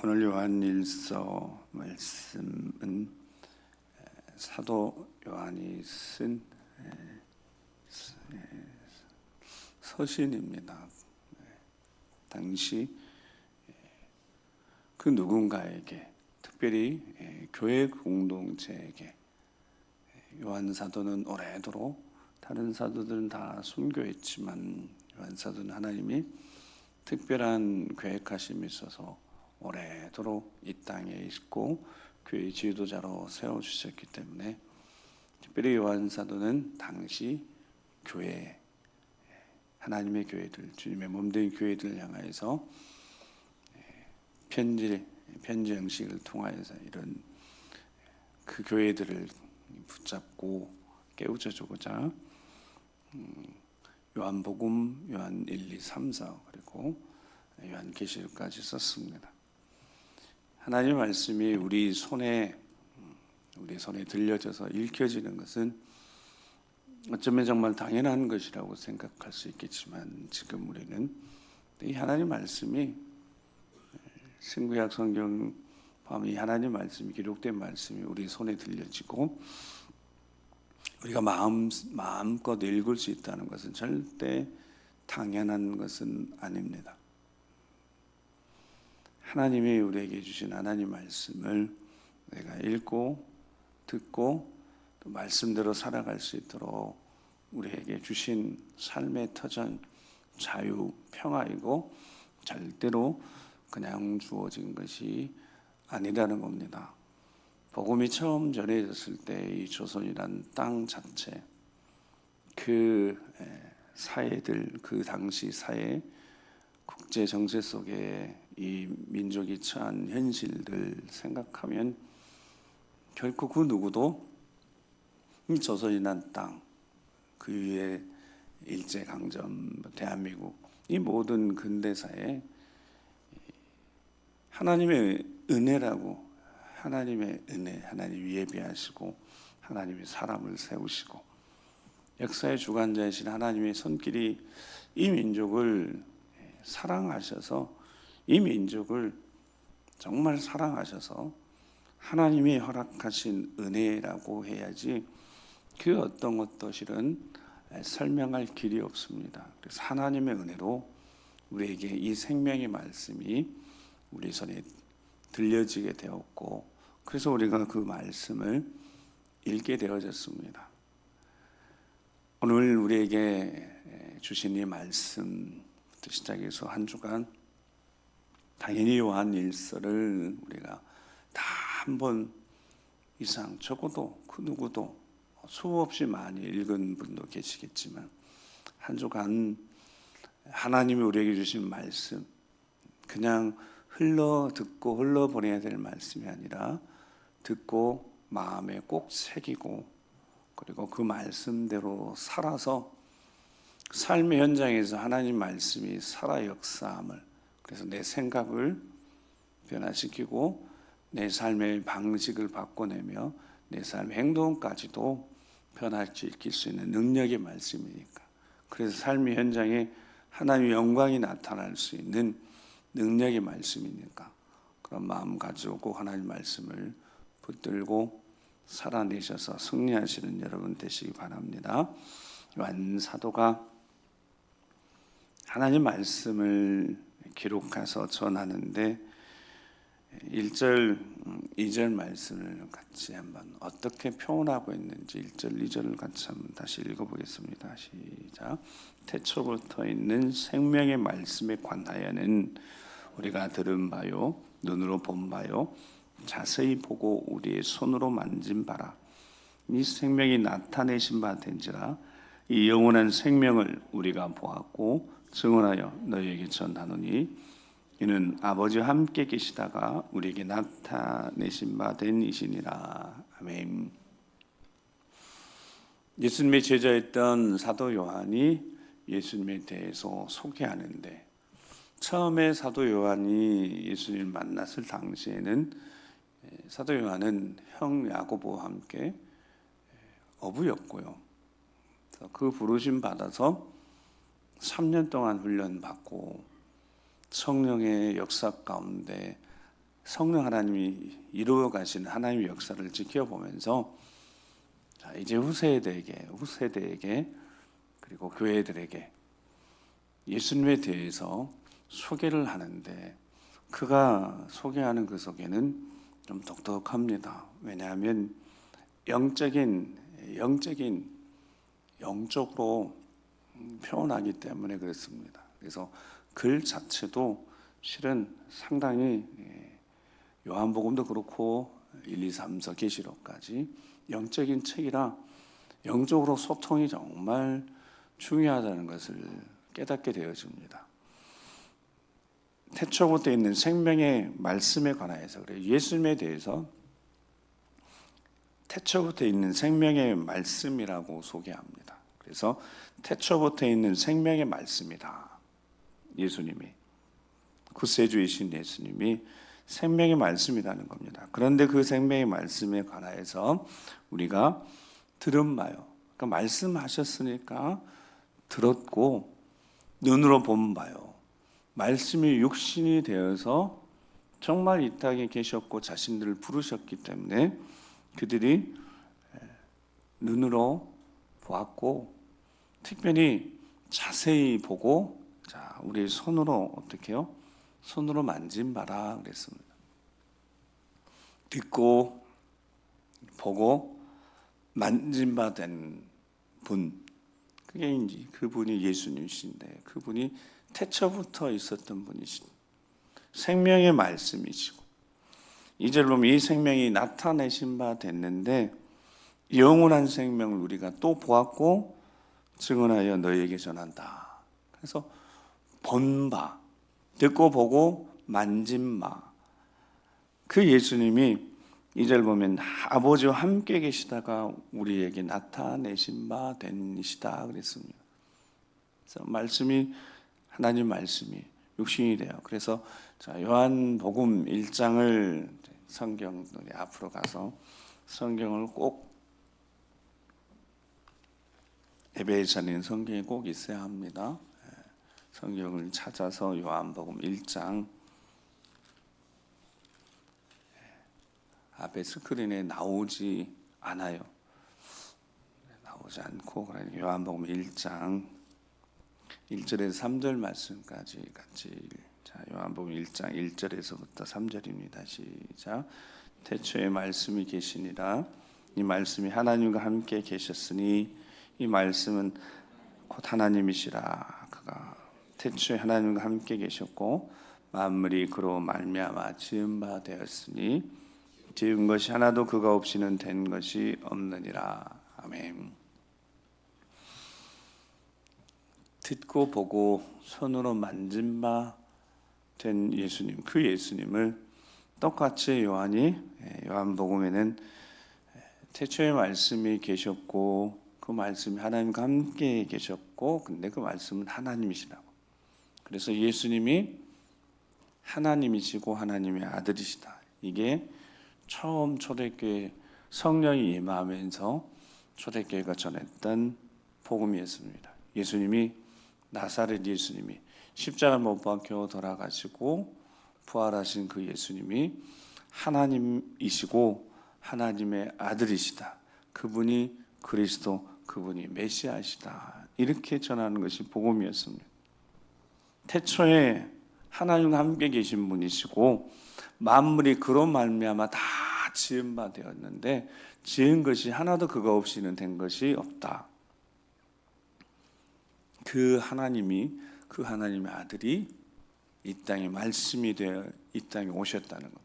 오늘 요한일서 말씀은 사도 요한이 쓴 서신입니다. 당시 그 누군가에게, 특별히 교회 공동체에게, 요한 사도는 오래도록 다른 사도들은 다 순교했지만 요한 사도는 하나님이 특별한 계획하심이 있어서 오래도록 이 땅에 있고 교회 지도자로 세워주셨기 때문에 특별히 요한 사도는 당시 교회, 하나님의 교회들, 주님의 몸된 교회들을 향하여서 편지 형식을 통하여서 이런 그 교회들을 붙잡고 깨우쳐주고자 요한복음, 요한 1, 2, 3, 4 그리고 요한계시록까지 썼습니다. 하나님의 말씀이 우리 손에 들려져서 읽혀지는 것은 어쩌면 정말 당연한 것이라고 생각할 수 있겠지만 지금 우리는 이 하나님 말씀이 신구약 성경 보면 이 하나님 말씀이 기록된 말씀이 우리 손에 들려지고 우리가 마음껏 읽을 수 있다는 것은 절대 당연한 것은 아닙니다. 하나님이 우리에게 주신 하나님 말씀을 내가 읽고 듣고 또 말씀대로 살아갈 수 있도록 우리에게 주신 삶의 터전, 자유, 평화이고 절대로 그냥 주어진 것이 아니라는 겁니다. 복음이 처음 전해졌을 때 이 조선이란 땅 자체, 그 사회들, 그 당시 사회, 국제 정세 속에 이 민족이 처한 현실들 생각하면 결코 그 누구도 이 조선이란 땅, 그 위에 일제강점, 대한민국, 이 모든 근대사에 하나님의 은혜라고, 하나님의 은혜, 하나님 예비하시고 하나님이 사람을 세우시고 역사의 주관자이신 하나님의 손길이 이 민족을 사랑하셔서, 이 민족을 정말 사랑하셔서 하나님이 허락하신 은혜라고 해야지 그 어떤 것도 실은 설명할 길이 없습니다. 그래서 하나님의 은혜로 우리에게 이 생명의 말씀이 우리 손에 들려지게 되었고, 그래서 우리가 그 말씀을 읽게 되어졌습니다. 오늘 우리에게 주신 이 말씀부터 시작해서 한 주간 당연히 요한일서를 우리가 다 한 번 이상, 적어도 그 누구도 수없이 많이 읽은 분도 계시겠지만 한 주간 하나님이 우리에게 주신 말씀, 그냥 흘러 듣고 흘러 보내야 될 말씀이 아니라 듣고 마음에 꼭 새기고 그리고 그 말씀대로 살아서 삶의 현장에서 하나님 말씀이 살아 역사함을, 그래서 내 생각을 변화시키고 내 삶의 방식을 바꿔내며 내 삶의 행동까지도 변화시킬 수 있는 능력의 말씀이니까, 그래서 삶의 현장에 하나님의 영광이 나타날 수 있는 능력의 말씀이니까 그런 마음 가지고 하나님 말씀을 붙들고 살아내셔서 승리하시는 여러분 되시기 바랍니다. 요한 사도가 하나님 말씀을 기록해서 전하는데 1절, 2절 말씀을 같이 한번 어떻게 표현하고 있는지 1절, 2절을 같이 한번 다시 읽어보겠습니다. 시작. 태초부터 있는 생명의 말씀에 관하여는 우리가 들은 바요, 눈으로 본 바요, 자세히 보고 우리의 손으로 만진 바라. 이 생명이 나타내신 바 된지라. 이 영원한 생명을 우리가 보았고 증언하여 너희에게 전하노니 이는 아버지와 함께 계시다가 우리에게 나타내신 바 된 이시니라. 아멘. 예수님의 제자였던 사도 요한이 예수님에 대해서 소개하는데, 처음에 사도 요한이 예수님을 만났을 당시에는 사도 요한은 형 야고보와 함께 어부였고요. 그 부르심 받아서 3년 동안 훈련받고 성령의 역사 가운데 성령 하나님이 이루어 가시는 하나님의 역사를 지켜보면서 자, 이제 후세대에게 그리고 교회들에게 예수님에 대해서 소개를 하는데 그가 소개하는 그 소개는 좀 독특합니다. 왜냐하면 영적으로 표현하기 때문에 그렇습니다. 그래서 글 자체도 실은 상당히 요한복음도 그렇고 1, 2, 3서 계시록까지 영적인 책이라 영적으로 소통이 정말 중요하다는 것을 깨닫게 되어집니다. 태초부터 있는 생명의 말씀에 관하여서 그래요. 예수님에 대해서 태초부터 있는 생명의 말씀이라고 소개합니다. 그래서 태초부터 있는 생명의 말씀이다. 예수님이 구세주이신 예수님이 생명의 말씀이라는 겁니다. 그런데 그 생명의 말씀에 관하여서 우리가 들은 바요. 그러니까 말씀하셨으니까 들었고 눈으로 본 바요. 말씀이 육신이 되어서 정말 이 땅에 계셨고 자신들을 부르셨기 때문에 그들이 눈으로 보았고 특별히 자세히 보고 자, 우리 손으로 어떻게 해요? 손으로 만진 바라 그랬습니다. 듣고 보고 만진 바 된 분, 그게 이제 그분이 예수님이신데 그분이 태초부터 있었던 분이신 생명의 말씀이시고 이제를 보면 이 생명이 나타내신 바 됐는데 영원한 생명을 우리가 또 보았고 증언하여 너희에게 전한다. 그래서 본 바, 듣고 보고 만진 바, 그 예수님이 이절 보면 아버지와 함께 계시다가 우리에게 나타내신 바 되시다 그랬습니다. 그래서 말씀이 하나님 말씀이 육신이 돼요. 그래서 자, 요한복음 1장을 성경들이 앞으로 가서 성경을 꼭 예배에서는 성경이 꼭 있어야 합니다. 성경을 찾아서 요한복음 1장 앞에 스크린에 나오지 않아요. 나오지 않고 요한복음 1장 1절에서 3절 말씀까지 같이 자, 요한복음 1장 1절에서부터 3절입니다. 시작. 태초에 말씀이 계시니라 이 말씀이 하나님과 함께 계셨으니 이 말씀은 곧 하나님이시라. 그가 태초에 하나님과 함께 계셨고 만물이 그로 말미암아 지은 바 되었으니 지은 것이 하나도 그가 없이는 된 것이 없느니라. 아멘. 듣고 보고 손으로 만진 바 된 예수님, 그 예수님을 똑같이 요한복음에는 태초에 말씀이 계셨고 그 말씀이 하나님과 함께 계셨고 근데 그 말씀은 하나님이시라고. 그래서 예수님이 하나님이시고 하나님의 아들이시다. 이게 처음 초대교회 성령이 임하면서 초대교회가 전했던 복음이었습니다. 예수님이 나사렛 예수님이 십자가 못 박혀 돌아가시고 부활하신 그 예수님이 하나님이시고 하나님의 아들이시다. 그분이 그리스도, 그분이 메시아시다. 이렇게 전하는 것이 복음이었습니다. 태초에 하나님과 함께 계신 분이시고 만물이 그로 말미암아 다 지은 바 되었는데 지은 것이 하나도 그가 없이는 된 것이 없다. 그 하나님이 그 하나님의 아들이 이 땅에 말씀이 되어 이 땅에 오셨다는 것.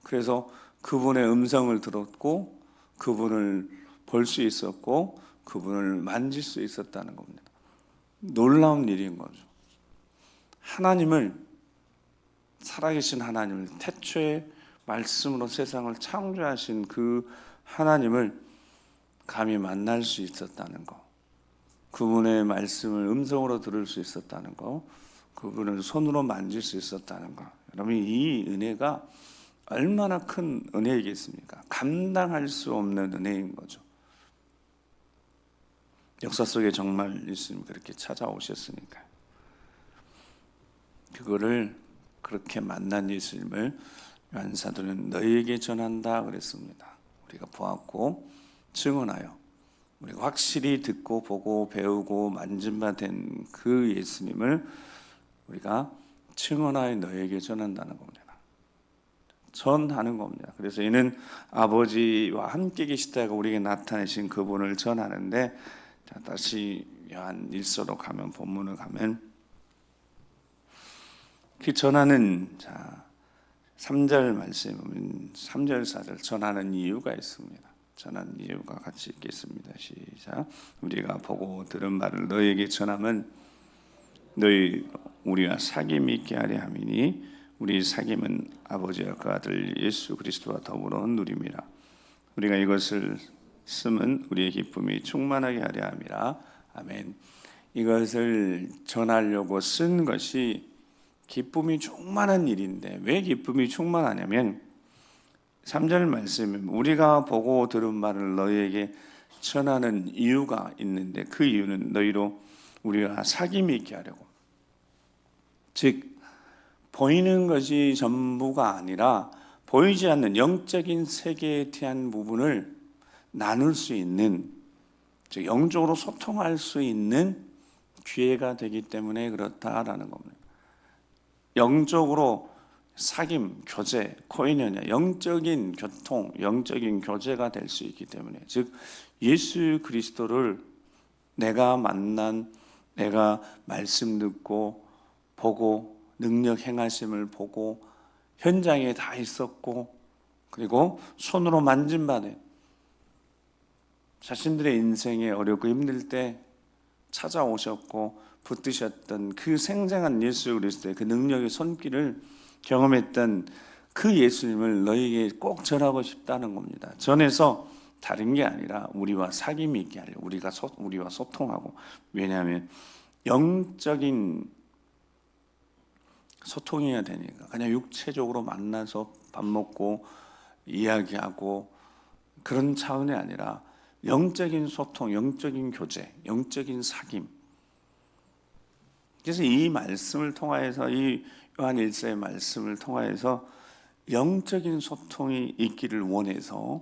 그래서 그분의 음성을 들었고 그분을 볼 수 있었고 그분을 만질 수 있었다는 겁니다. 놀라운 일인 거죠. 하나님을 살아계신 하나님을 태초에 말씀으로 세상을 창조하신 그 하나님을 감히 만날 수 있었다는 것. 그분의 말씀을 음성으로 들을 수 있었다는 것, 그분을 손으로 만질 수 있었다는 것. 여러분 이 은혜가 얼마나 큰 은혜이겠습니까? 감당할 수 없는 은혜인 거죠. 역사 속에 정말 예수님이 그렇게 찾아오셨으니까 그거를 그렇게 만난 예수님을 요한 사도는 너희에게 전한다 그랬습니다. 우리가 보았고 증언하여 우리가 확실히 듣고 보고 배우고 만진 바 된 그 예수님을 우리가 증언하여 너희에게 전한다는 겁니다. 전하는 겁니다. 그래서 이는 아버지와 함께 계시다가 우리에게 나타내신 그분을 전하는데, 자, 다시 요한 1서로 가면, 본문을 가면 그 전하는, 자, 3절 말씀에 보면 3절 4절 전하는 이유가 있습니다. 전하는 이유가 같이 읽겠습니다. 시작. 우리가 보고 들은 말을 너희에게 전하면 너희 우리와 사귐이 있게 하려 함이니 우리 사귐은 아버지와 그 아들 예수 그리스도와 더불어 누림이라. 우리가 이것을 쓰면 우리의 기쁨이 충만하게 하려 함이라. 아멘. 이것을 전하려고 쓴 것이 기쁨이 충만한 일인데, 왜 기쁨이 충만하냐면 3절 말씀에 우리가 보고 들은 말을 너희에게 전하는 이유가 있는데, 그 이유는 너희로 우리와 사귐이 있게 하려고. 즉 보이는 것이 전부가 아니라 보이지 않는 영적인 세계에 대한 부분을 나눌 수 있는, 즉 영적으로 소통할 수 있는 기회가 되기 때문에 그렇다라는 겁니다. 영적으로 사귐, 교제, 코이노냐, 영적인 교통, 영적인 교제가 될 수 있기 때문에, 즉 예수 그리스도를 내가 만난, 내가 말씀 듣고 보고 능력 행하심을 보고 현장에 다 있었고, 그리고 손으로 만진 바는 자신들의 인생에 어렵고 힘들 때 찾아오셨고 붙드셨던 그 생생한 예수 그리스도의 그 능력의 손길을 경험했던 그 예수님을 너희에게 꼭 전하고 싶다는 겁니다. 전해서 다른 게 아니라 우리와 사귐이 있게 하려고, 우리와 소통하고. 왜냐하면 영적인 소통해야 되니까. 그냥 육체적으로 만나서 밥 먹고 이야기하고 그런 차원이 아니라 영적인 소통, 영적인 교제, 영적인 사귐. 그래서 이 말씀을 통하여서, 이 요한 1서의 말씀을 통하여서 영적인 소통이 있기를 원해서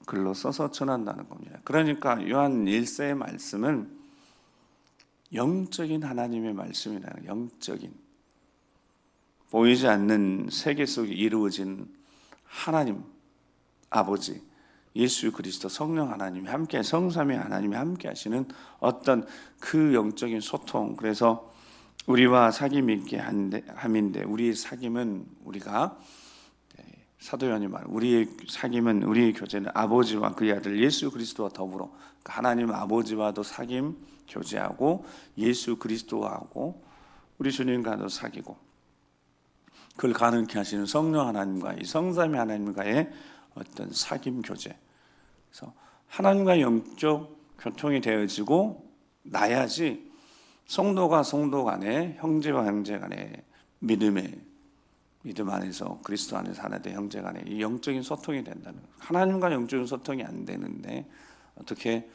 글로 써서 전한다는 겁니다. 그러니까 요한 1서의 말씀은 영적인 하나님의 말씀이라는, 영적인, 보이지 않는 세계 속에 이루어진 하나님 아버지, 예수 그리스도, 성령 하나님이 함께, 성삼위 하나님이 함께 하시는 어떤 그 영적인 소통. 그래서 우리와 사귐이 있게 함인데, 우리의 사귐은, 우리가 사도 요한이 말, 우리의 사귐은, 우리의 교제는 아버지와 그의 아들 예수 그리스도와 더불어, 하나님 아버지와도 사귐 교제하고 예수 그리스도하고 우리 주님과도 사귀고, 그걸 가능케 하시는 성령 하나님과의, 성삼위 하나님과의 어떤 사귐 교제. 그래서 하나님과 영적 교통이 되어지고 나야지 성도가 성도 간에, 형제와 형제 간에, 믿음 안에서, 그리스도 안에서 하나 된 형제 간에 이 영적인 소통이 된다는 거예요. 하나님과 영적인 소통이 안 되는데 어떻게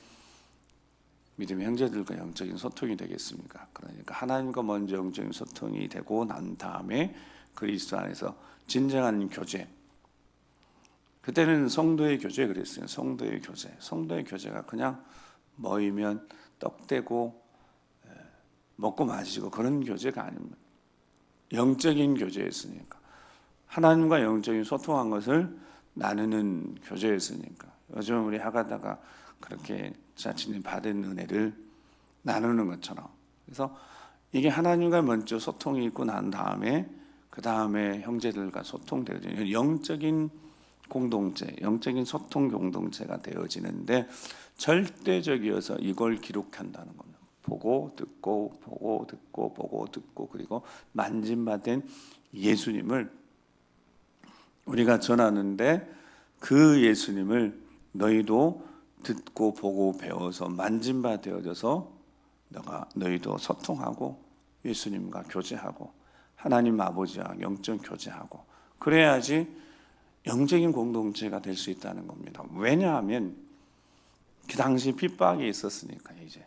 믿음의 형제들과 영적인 소통이 되겠습니까? 그러니까 하나님과 먼저 영적인 소통이 되고 난 다음에 그리스도 안에서 진정한 교제. 그때는 성도의 교제 그랬어요. 성도의 교제. 성도의 교제가 그냥 모이면 떡대고 먹고 마시고 그런 교제가 아닙니다. 영적인 교제였으니까. 하나님과 영적인 소통한 것을 나누는 교제였으니까. 요즘 우리 하가다가 그렇게 자신이 받은 은혜를 나누는 것처럼. 그래서 이게 하나님과 먼저 소통이 있고 난 다음에, 그 다음에 형제들과 소통되어지는 영적인 공동체, 영적인 소통 공동체가 되어지는데, 절대적이어서 이걸 기록한다는 겁니다. 보고 듣고 보고 듣고 보고 듣고, 그리고 만진받은 예수님을 우리가 전하는데, 그 예수님을 너희도 듣고 보고 배워서 만진바 되어져서 너희도 소통하고 예수님과 교제하고 하나님 아버지와 영적 교제하고, 그래야지 영적인 공동체가 될 수 있다는 겁니다. 왜냐하면 그 당시 핍박이 있었으니까. 이제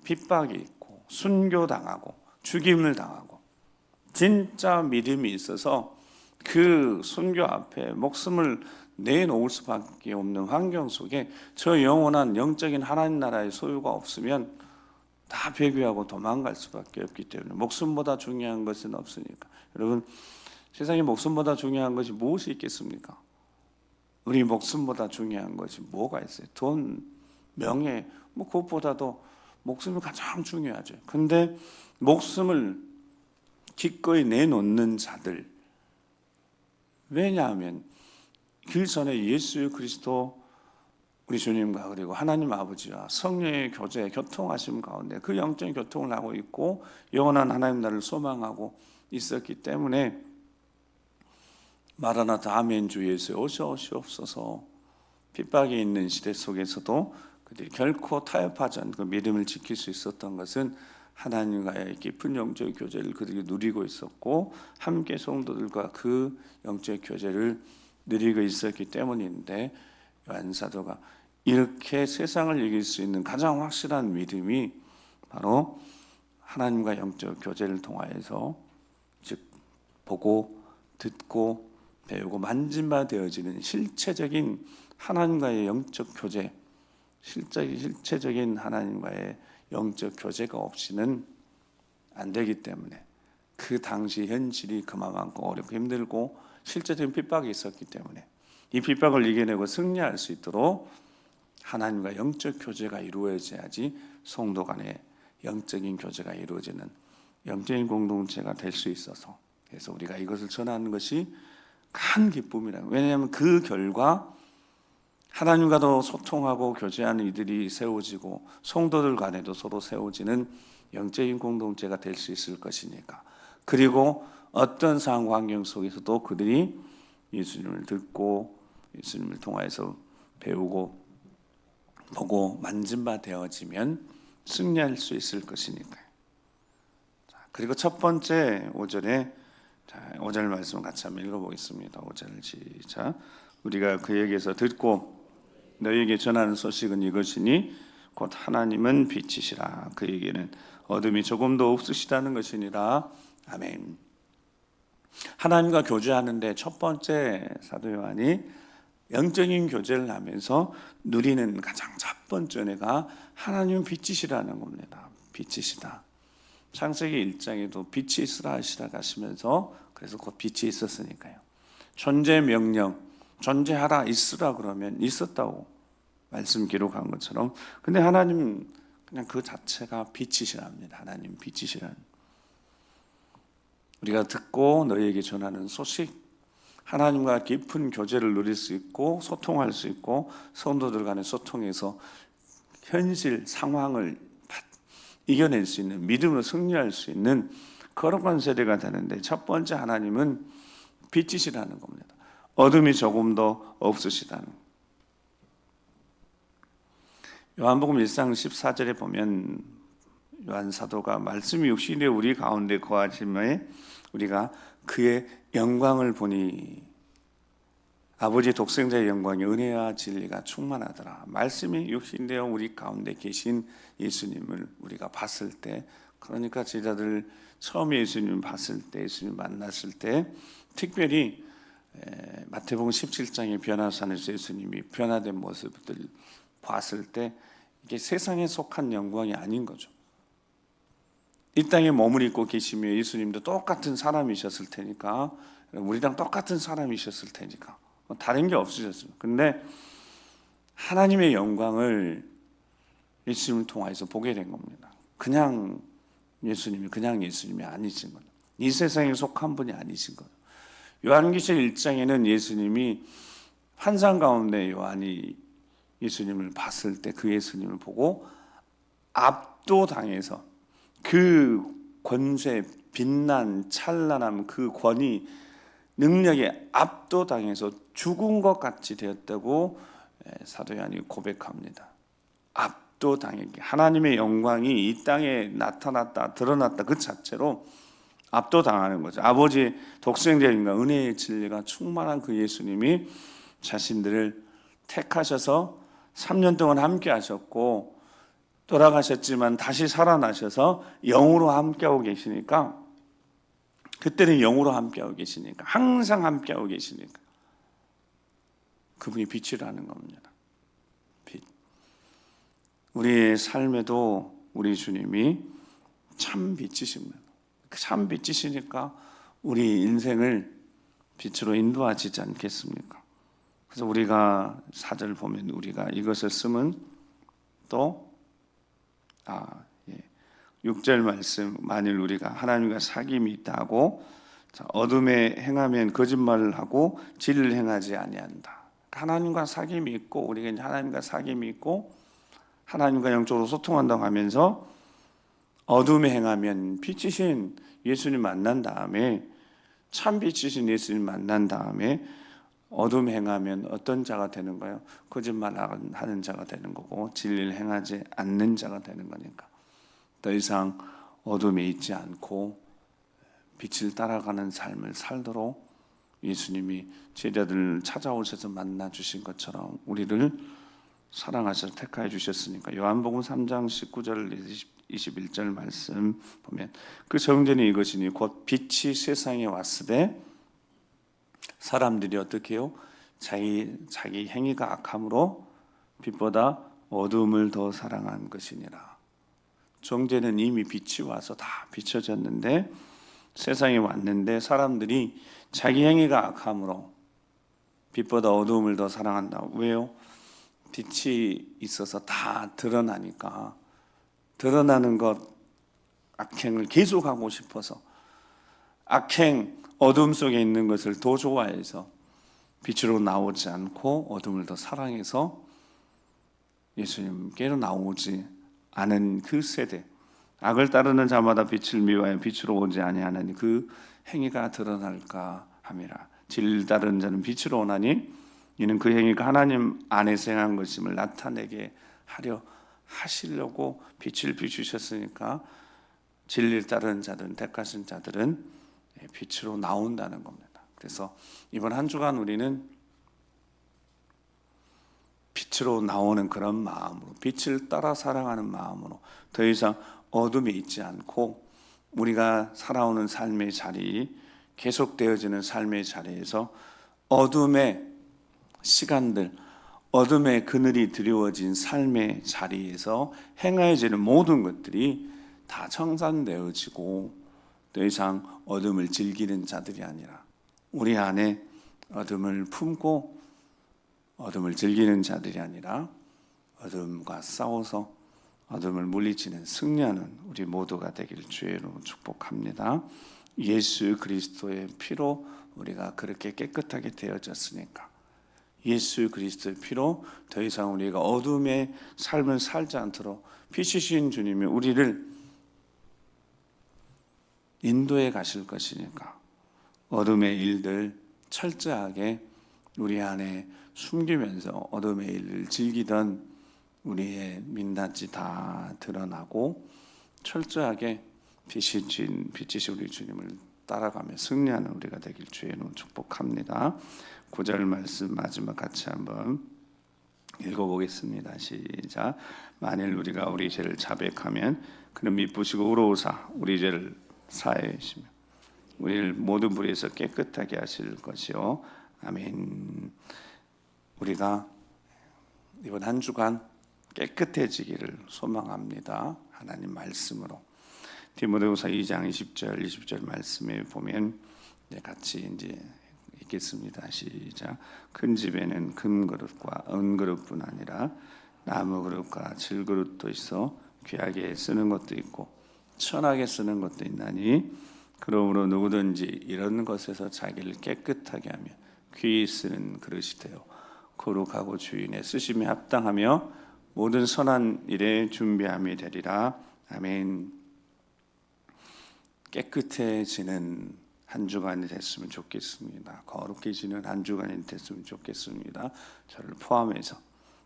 핍박이 있고 순교당하고 죽임을 당하고 진짜 믿음이 있어서 그 순교 앞에 목숨을 내놓을 수밖에 없는 환경 속에 저 영원한 영적인 하나님 나라의 소유가 없으면 다 배교하고 도망갈 수밖에 없기 때문에 목숨보다 중요한 것은 없으니까. 여러분, 세상에 목숨보다 중요한 것이 무엇이 있겠습니까? 우리 목숨보다 중요한 것이 뭐가 있어요? 돈, 명예, 그것보다도 목숨이 가장 중요하죠. 근데 목숨을 기꺼이 내놓는 자들, 왜냐하면 그 전에 예수 그리스도 우리 주님과 그리고 하나님 아버지와 성령의 교제, 교통하심 가운데 그 영적인 교통을 하고 있고 영원한 하나님 나라를 소망하고 있었기 때문에 마라나타 아멘 주 예수 오시옵소서 핍박이 있는 시대 속에서도 그들이 결코 타협하지 않고 믿음을 지킬 수 있었던 것은 하나님과의 깊은 영적 교제를 그들이 누리고 있었고 함께 성도들과 그 영적 교제를 누리고 있었기 때문인데, 요한 사도가 이렇게 세상을 이길 수 있는 가장 확실한 믿음이 바로 하나님과 영적 교제를 통하여서, 즉 보고 듣고 배우고 만진 바 되어지는 실체적인 하나님과의 영적 교제, 실체적인 하나님과의 영적 교제가 없이는 안 되기 때문에, 그 당시 현실이 그만큼 어렵고 힘들고 실제적인 핍박이 있었기 때문에 이 핍박을 이겨내고 승리할 수 있도록 하나님과 영적 교제가 이루어져야지 성도 간의 영적인 교제가 이루어지는 영적인 공동체가 될 수 있어서, 그래서 우리가 이것을 전하는 것이 큰 기쁨이라고. 왜냐하면 그 결과 하나님과도 소통하고 교제하는 이들이 세워지고 성도들 간에도 서로 세워지는 영적인 공동체가 될 수 있을 것이니까. 그리고 어떤 상황 환경 속에서도 그들이 예수님을 듣고 예수님을 통하여서 배우고 보고 만진 바 되어지면 승리할 수 있을 것이니까요. 그리고 첫 번째 5절에 5절 말씀 같이 한번 읽어보겠습니다. 5절 시작. 우리가 그에게서 듣고 너희에게 전하는 소식은 이것이니 곧 하나님은 빛이시라 그에게는 어둠이 조금도 없으시다는 것이니라. 아멘. 하나님과 교제하는데 첫 번째 사도 요한이 영적인 교제를 하면서 누리는 가장 첫 번째 은혜가 하나님은 빛이시라는 겁니다. 빛이시다. 창세기 1장에도 빛이 있으라 하시라 하시면서, 그래서 곧 빛이 있었으니까요. 존재 명령, 존재하라 있으라 그러면 있었다고 말씀 기록한 것처럼, 근데 하나님 그냥 그 자체가 빛이시랍니다. 하나님 빛이시라는. 우리가 듣고 너희에게 전하는 소식, 하나님과 깊은 교제를 누릴 수 있고 소통할 수 있고 성도들 간의 소통에서 현실 상황을 이겨낼 수 있는, 믿음으로 승리할 수 있는 거룩한 세대가 되는데, 첫 번째 하나님은 빛이시라는 겁니다. 어둠이 조금도 없으시다는. 요한복음 1장 14절에 보면 요한 사도가 말씀이 육신에 우리 가운데 거하심에 우리가 그의 영광을 보니 아버지 독생자의 영광이 은혜와 진리가 충만하더라. 말씀이 육신되어 우리 가운데 계신 예수님을 우리가 봤을 때, 그러니까 제자들 처음에 예수님을 봤을 때, 예수님 만났을 때, 특별히 마태복음 17장의 변화산에서 예수님이 변화된 모습들 봤을 때 이게 세상에 속한 영광이 아닌 거죠. 이 땅에 머물 있고 계시며 예수님도 똑같은 사람이셨을 테니까, 우리랑 똑같은 사람이셨을 테니까 다른 게 없으셨습니다. 근데 하나님의 영광을 예수님을 통해서 보게 된 겁니다. 그냥 예수님이 아니신 거죠. 이 세상에 속한 분이 아니신 거죠. 요한계시록 1장에는 예수님이 환상 가운데 요한이 예수님을 봤을 때 그 예수님을 보고 압도당해서 그 권세, 빛난 찬란함, 그 권위, 능력에 압도당해서 죽은 것 같이 되었다고 사도 요한이 고백합니다. 압도당했기, 하나님의 영광이 이 땅에 나타났다, 드러났다 그 자체로 압도당하는 거죠. 아버지 독생자인가 은혜의 진리가 충만한 그 예수님이 자신들을 택하셔서 3년 동안 함께 하셨고 돌아가셨지만 다시 살아나셔서 영으로 함께하고 계시니까 그때는 영으로 함께하고 계시니까, 항상 함께하고 계시니까 그분이 빛이라는 겁니다. 빛. 우리의 삶에도 우리 주님이 참 빛이십니다. 참 빛이시니까 우리 인생을 빛으로 인도하시지 않겠습니까? 그래서 우리가 4절 보면 우리가 이것을 쓰면 또 6절 말씀, 만일 우리가 하나님과 사귐이 있다 하고 어둠에 행하면 거짓말을 하고 진리를 행하지 아니한다. 하나님과 사귐이 있고, 우리가 이제 하나님과 사귐이 있고 하나님과 영적으로 소통한다고 하면서 어둠에 행하면 빛이신 예수님 만난 다음에, 참 빛이신 예수님 만난 다음에 어둠에 행하면 어떤 자가 되는 거예요? 거짓말하는 자가 되는 거고 진리를 행하지 않는 자가 되는 거니까 더 이상 어둠에 있지 않고 빛을 따라가는 삶을 살도록 예수님이 제자들을 찾아오셔서 만나 주신 것처럼 우리를 사랑하셔서 택하여 주셨으니까, 요한복음 3장 19절 21절 말씀 보면 그 정죄는 이것이니 곧 빛이 세상에 왔으되 사람들이 어떻게 해요? 자기 행위가 악함으로 빛보다 어둠을 더 사랑한 것이니라. 정죄는 이미 빛이 와서 다 비춰졌는데, 세상에 왔는데 사람들이 자기 행위가 악함으로 빛보다 어두움을 더 사랑한다. 왜요? 빛이 있어서 다 드러나니까, 드러나는 것, 악행을 계속하고 싶어서, 악행, 어둠 속에 있는 것을 더 좋아해서 빛으로 나오지 않고 어둠을 더 사랑해서 예수님께로 나오지 않은 그 세대, 악을 따르는 자마다 빛을 미워하여 빛으로 오지 아니하는 그 행위가 드러날까 함이라. 진리를 따르는 자는 빛으로 오나니 이는 그 행위가 하나님 안에서 행한 것임을 나타내게 하려 하시려고 빛을 비추셨으니까, 진리를 따르는 자들은, 택하신 자들은 빛으로 나온다는 겁니다. 그래서 이번 한 주간 우리는 빛으로 나오는 그런 마음으로, 빛을 따라 살아가는 마음으로 더 이상 어둠에 있지 않고 우리가 살아오는 삶의 자리, 계속되어지는 삶의 자리에서 어둠의 시간들, 어둠의 그늘이 드리워진 삶의 자리에서 행하여지는 모든 것들이 다 청산되어지고 더 이상 어둠을 즐기는 자들이 아니라 우리 안에 어둠을 품고 어둠을 즐기는 자들이 아니라 어둠과 싸워서 어둠을 물리치는 승리하는 우리 모두가 되길 주의 이름으로 축복합니다. 예수 그리스도의 피로 우리가 그렇게 깨끗하게 되어졌으니까, 예수 그리스도의 피로 더 이상 우리가 어둠의 삶을 살지 않도록 빛이신 주님이 우리를 인도해 가실 것이니까 어둠의 일들 철저하게 우리 안에 숨기면서 어둠의 일을 즐기던 우리의 민낯이 다 드러나고 철저하게 빛이신 우리 주님을 따라가며 승리하는 우리가 되길 주의 이름으로 축복합니다. 9절 말씀 마지막 같이 한번 읽어보겠습니다. 시작. 만일 우리가 우리 죄를 자백하면 그는 미쁘시고 의로우사 우리 죄를 사하여 주시며 우리를 모든 불의에서 깨끗하게 하실 것이요. 아멘. 우리가 이번 한 주간 깨끗해지기를 소망합니다. 하나님 말씀으로. 디모데후서 2장 20절 말씀에 보면 같이 이제 읽겠습니다. 시작. 큰 집에는 금그릇과 은그릇뿐 아니라 나무그릇과 질그릇도 있어 귀하게 쓰는 것도 있고 천하게 쓰는 것도 있나니, 그러므로 누구든지 이런 것에서 자기를 깨끗하게 하며 귀히 쓰는 그릇이 되어 거룩하고 주인의 쓰심에 합당하며 모든 선한 일에 준비함이 되리라. 아멘. 깨끗해지는 한 주간이 됐으면 좋겠습니다. 거룩해지는 한 주간이 됐으면 좋겠습니다. 저를 포함해서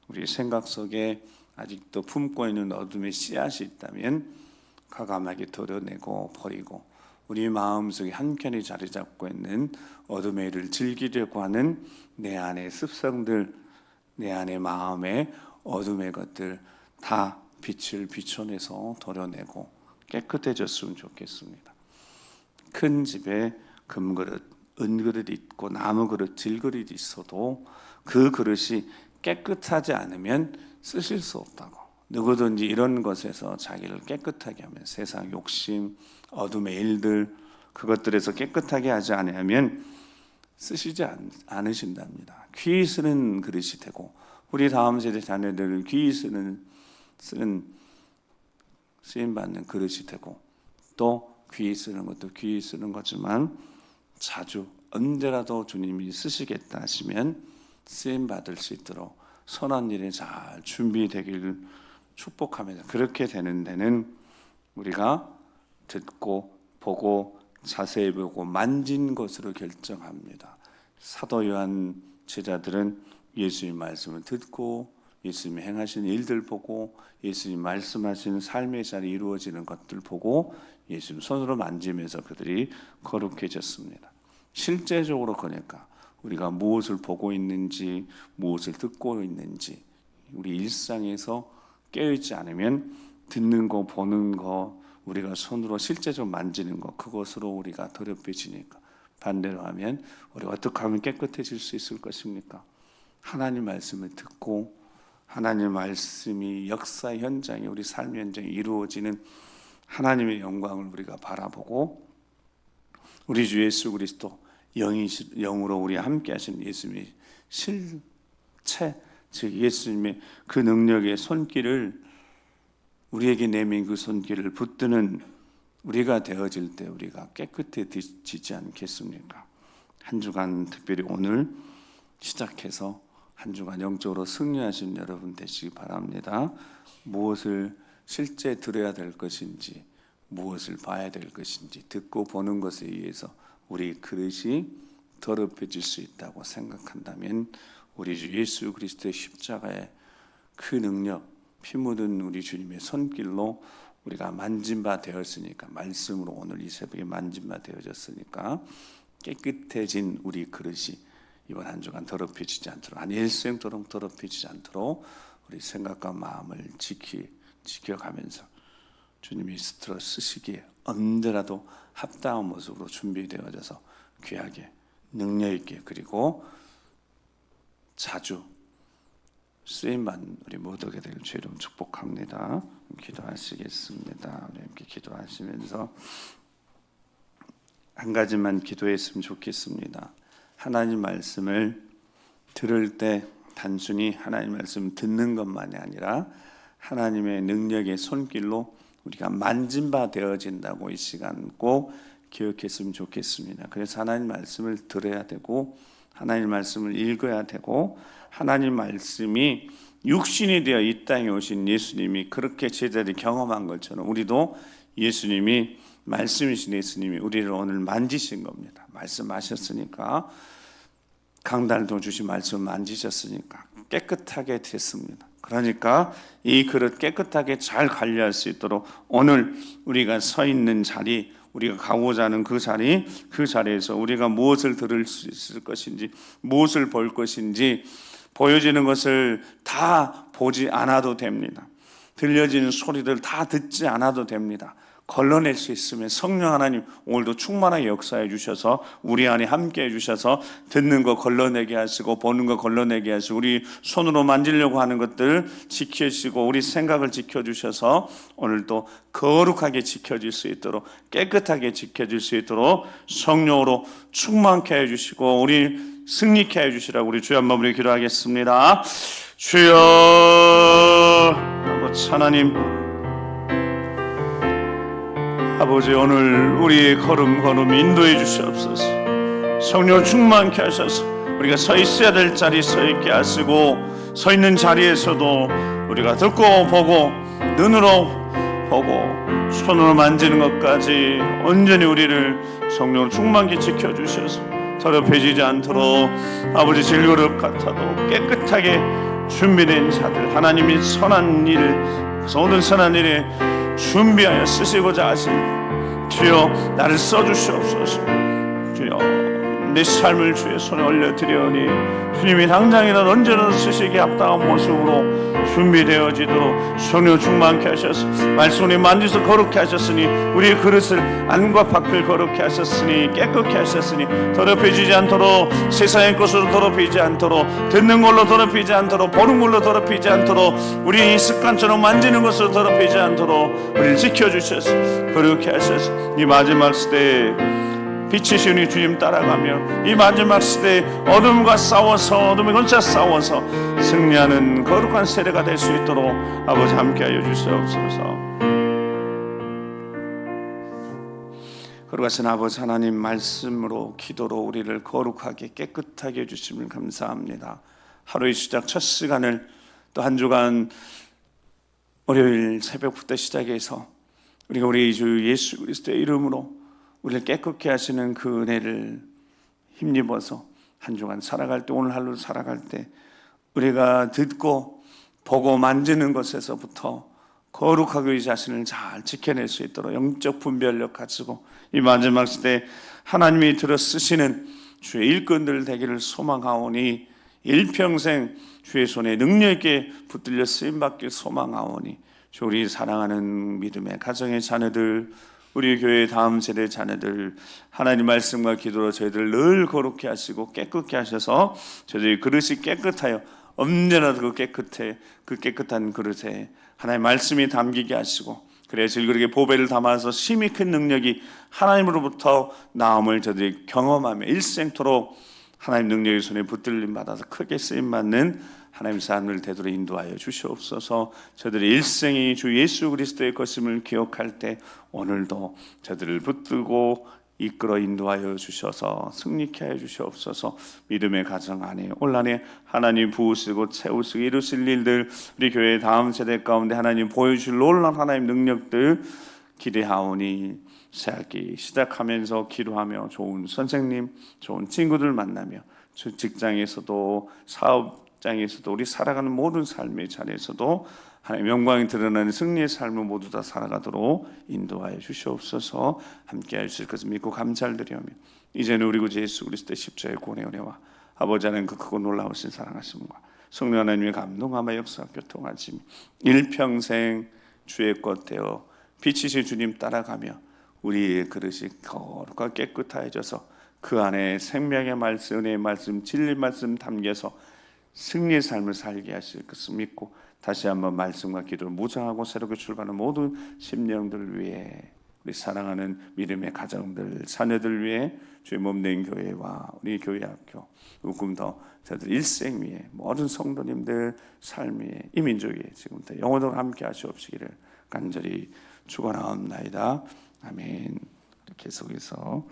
우리 생각 속에 아직도 품고 있는 어둠의 씨앗이 있다면 과감하게 도려내고 버리고, 우리 마음속에 한켠에 자리 잡고 있는 어둠의 일을 즐기려고 하는 내 안의 습성들, 내 안의 마음의 어둠의 것들 다 빛을 비춰내서 도려내고 깨끗해졌으면 좋겠습니다. 큰 집에 금그릇, 은그릇이 있고 나무그릇, 질그릇이 있어도 그 그릇이 깨끗하지 않으면 쓰실 수 없다고. 누구든지 이런 것에서 자기를 깨끗하게 하면, 세상 욕심, 어둠의 일들, 그것들에서 깨끗하게 하지 않으면 쓰시지 않으신답니다. 귀히 쓰는 그릇이 되고, 우리 다음 세대 자녀들을 귀히 쓰는 쓰임받는 그릇이 되고, 또 귀히 쓰는 것도 귀히 쓰는 거지만 자주 언제라도 주님이 쓰시겠다 하시면 쓰임받을 수 있도록 선한 일에 잘 준비되기를 축복하면서, 그렇게 되는 데는 우리가 듣고 보고 자세히 보고 만진 것으로 결정합니다. 사도 요한 제자들은 예수님 말씀을 듣고 예수님이 행하신 일들 보고 예수님 말씀하신 삶의 자리 이루어지는 것들 보고 예수님 손으로 만지면서 그들이 거룩해졌습니다. 실제적으로 그러니까 우리가 무엇을 보고 있는지, 무엇을 듣고 있는지, 우리 일상에서 깨어있지 않으면 듣는 거, 보는 거, 우리가 손으로 실제적으로 만지는 것, 그것으로 우리가 더럽혀지니까, 반대로 하면 우리가 어떻게 하면 깨끗해질 수 있을 것입니까? 하나님 말씀을 듣고 하나님 말씀이 역사 현장에, 우리 삶 현장에 이루어지는 하나님의 영광을 우리가 바라보고, 우리 주 예수 그리스도 영으로 우리 함께 하신 예수님의 실체, 즉 예수님의 그 능력의 손길을, 우리에게 내민 그 손길을 붙드는 우리가 되어질 때 우리가 깨끗해지지 않겠습니까? 한 주간 특별히 오늘 시작해서 한 주간 영적으로 승리하신 여러분 되시기 바랍니다. 무엇을 실제 들어야 될 것인지, 무엇을 봐야 될 것인지, 듣고 보는 것에 의해서 우리 그릇이 더럽혀질 수 있다고 생각한다면, 우리 주 예수 그리스도의 십자가의 그 능력, 피 묻은 우리 주님의 손길로 우리가 만진 바 되었으니까, 말씀으로 오늘 이 새벽에 만진 바 되어졌으니까 깨끗해진 우리 그릇이 이번 한 주간 더럽혀지지 않도록, 한 일생도록 더럽혀지지 않도록 우리 생각과 마음을 지켜가면서 주님이 스스로 쓰시기에 언제라도 합당한 모습으로 준비되어져서 귀하게, 능력 있게, 그리고 자주 쓰임받는 우리 모두가 될 주 이름 축복합니다. 기도하시겠습니다. 우리 함께 기도하시면서 한 가지만 기도했으면 좋겠습니다. 하나님 말씀을 들을 때 단순히 하나님 말씀 듣는 것만이 아니라 하나님의 능력의 손길로 우리가 만진 바 되어진다고 이 시간 꼭 기억했으면 좋겠습니다. 그래서 하나님 말씀을 들어야 되고, 하나님 말씀을 읽어야 되고, 하나님 말씀이 육신이 되어 이 땅에 오신 예수님이 그렇게 제자들이 경험한 것처럼 우리도 예수님이, 말씀이신 예수님이 우리를 오늘 만지신 겁니다. 말씀하셨으니까, 강단도 주신 말씀 만지셨으니까 깨끗하게 됐습니다. 그러니까 이 그릇 깨끗하게 잘 관리할 수 있도록 오늘 우리가 서 있는 자리, 우리가 가고자 하는 그 자리에서 우리가 무엇을 들을 수 있을 것인지, 무엇을 볼 것인지, 보여지는 것을 다 보지 않아도 됩니다. 들려지는 소리들 다 듣지 않아도 됩니다. 걸러낼 수 있으면 성령 하나님 오늘도 충만하게 역사해 주셔서 우리 안에 함께 해 주셔서 듣는 거 걸러내게 하시고, 보는 거 걸러내게 하시고, 우리 손으로 만지려고 하는 것들 지켜주시고, 우리 생각을 지켜주셔서 오늘도 거룩하게 지켜질 수 있도록, 깨끗하게 지켜질 수 있도록 성령으로 충만케 해 주시고 우리 승리케 해 주시라고 우리 주여 한번 우리 기도하겠습니다. 주여, 아버지 하나님, 아버지 오늘 우리의 걸음 인도해 주시옵소서. 성령 충만케 하셔서 우리가 서 있어야 될 자리 서 있게 하시고, 서 있는 자리에서도 우리가 듣고 보고 눈으로 보고 손으로 만지는 것까지 온전히 우리를 성령으로 충만케 지켜주셔서 더럽혀지지 않도록 아버지 질그릇 같아도 깨끗하게 준비된 자들, 하나님이 선한 일, 모든 선한 일에 준비하여 쓰시고자 하신 주여 나를 써주시옵소서. 주여 내 삶을 주의 손에 올려드려오니 주님이 당장이라도 언제라도 쓰시기에 합당한 모습으로 준비되어지도록 성령 충만케 하셔서 말씀을 만지서 거룩케 하셨으니 우리의 그릇을 안과 밖을 거룩케 하셨으니 깨끗게 하셨으니 더럽혀지지 않도록 세상의 것으로 더럽히지 않도록 듣는 걸로 더럽히지 않도록 보는 걸로 더럽히지 않도록 우리 이 습관처럼 만지는 것으로 더럽히지 않도록 우리를 지켜주셔서 거룩케 하셔서 이 마지막 시대에 빛이신 우리 주님 따라가며 이 마지막 시대에 어둠과 싸워서 어둠의 권세와 싸워서 승리하는 거룩한 세대가 될 수 있도록 아버지 함께하여 주시옵소서. 거룩하신 아버지 하나님 말씀으로 기도로 우리를 거룩하게 깨끗하게 해주심을 감사합니다. 하루의 시작 첫 시간을 또 한 주간 월요일 새벽부터 시작해서 우리가 우리 주 예수 그리스도의 이름으로 우리를 깨끗게 하시는 그 은혜를 힘입어서 한 주간 살아갈 때 오늘 하루 살아갈 때 우리가 듣고 보고 만지는 것에서부터 거룩하게 우리 자신을 잘 지켜낼 수 있도록 영적 분별력 가지고 이 마지막 시대에 하나님이 들어 쓰시는 주의 일꾼들 되기를 소망하오니 일평생 주의 손에 능력 있게 붙들려 쓰임받길 소망하오니 우리 사랑하는 믿음의 가정의 자녀들 우리 교회의 다음 세대 자녀들 하나님 말씀과 기도로 저희들 늘 거룩히 하시고 깨끗게 하셔서 저희들이 그릇이 깨끗하여 언제나도 그 깨끗한 그릇에 하나님 말씀이 담기게 하시고 그래서 그렇게 보배를 담아서 심히 큰 능력이 하나님으로부터 나옴을 저희들이 경험하며 일생토록 하나님 능력의 손에 붙들림 받아서 크게 쓰임받는 하나님 삶을 되도록 인도하여 주시옵소서. 저들의 일생이 주 예수 그리스도의 것임을 기억할 때 오늘도 저들을 붙들고 이끌어 인도하여 주셔서 승리케 하여 주시옵소서. 믿음의 가정 안에 올 한해 하나님 부으시고 채우시고 이루실 일들 우리 교회의 다음 세대 가운데 하나님 보여주실 놀라운 하나님 능력들 기대하오니 새학기 시작하면서 기도하며 좋은 선생님 좋은 친구들 만나며 직장에서도 사업장에서도 우리 살아가는 모든 삶의 자리에서도 하나님 영광이 드러나는 승리의 삶을 모두 다 살아가도록 인도하여 주시옵소서. 함께 하실 것을 믿고 감사를 드리며 이제는 우리 구주 예수 그리스도의 십자가의 구원의 은혜와 아버지 하나님 그 크고 놀라우신 사랑하심과 성령 하나님의 감동하며 역사 교통하심 일평생 주의 것 되어 빛이신 주님 따라가며 우리의 그릇이 거룩하고 깨끗해져서 그 안에 생명의 말씀, 은혜의 말씀, 진리 말씀 담겨서 승리의 삶을 살게 하실 것을 믿고 다시 한번 말씀과 기도를 무장하고 새롭게 출발하는 모든 심령들 위해 우리 사랑하는 믿음의 가정들, 자녀들 위해 주의 몸된 교회와 우리 교회 학교 조금 더 저들 일생 위에 모든 성도님들 삶 위에 이 민족 위에 지금부터 영원토록 함께 하시옵시기를 간절히 축원하옵나이다. 아멘. 계속해서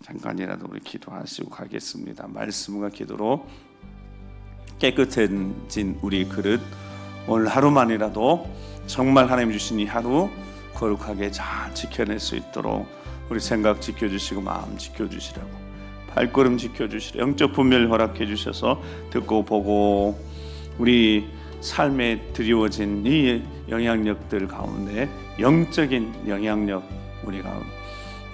잠깐이라도 우리 기도하시고 가겠습니다. 말씀과 기도로 깨끗해진 우리 그릇 오늘 하루만이라도 정말 하나님 주신 이 하루 거룩하게 잘 지켜낼 수 있도록 우리 생각 지켜주시고 마음 지켜주시라고 발걸음 지켜주시라 영적 분별 허락해 주셔서 듣고 보고 우리 삶에 드리워진 이 영향력들 가운데 영적인 영향력 우리가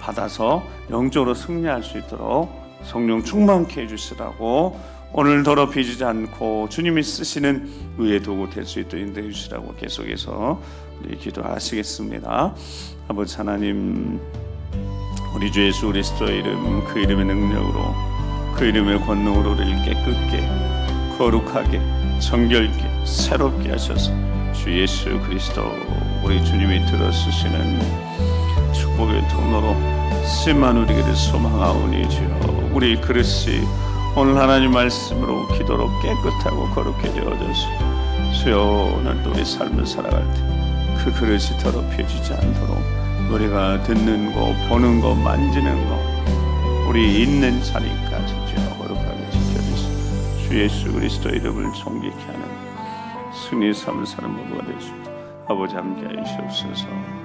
받아서 영적으로 승리할 수 있도록 성령 충만케 해주시라고 오늘 더럽히지 않고 주님이 쓰시는 의의 도구 될 수 있도록 인도해 주시라고 계속해서 우리 기도하시겠습니다. 아버지 하나님 우리 주 예수 그리스도의 이름 그 이름의 능력으로 그 이름의 권능으로 우리를 깨끗게 거룩하게 정결케 새롭게 하셔서 주 예수 그리스도 우리 주님이 들어 쓰시는 축복의 통로로 쓰임만 우리에게 소망하오니 주여 우리 그릇이 오늘 하나님 말씀으로 기도로 깨끗하고 거룩해 되어져서 주여 오늘도 우리 삶을 살아갈 때 그 그릇이 더럽혀지지 않도록 우리가 듣는 거 보는 거 만지는 거 우리 있는 자리까지 주여 거룩하게 지켜주시고 주 예수 그리스도 이름을 존귀케 하는 승리의 삶을 사는 모두가 되시고 아버지 함께 하시옵소서.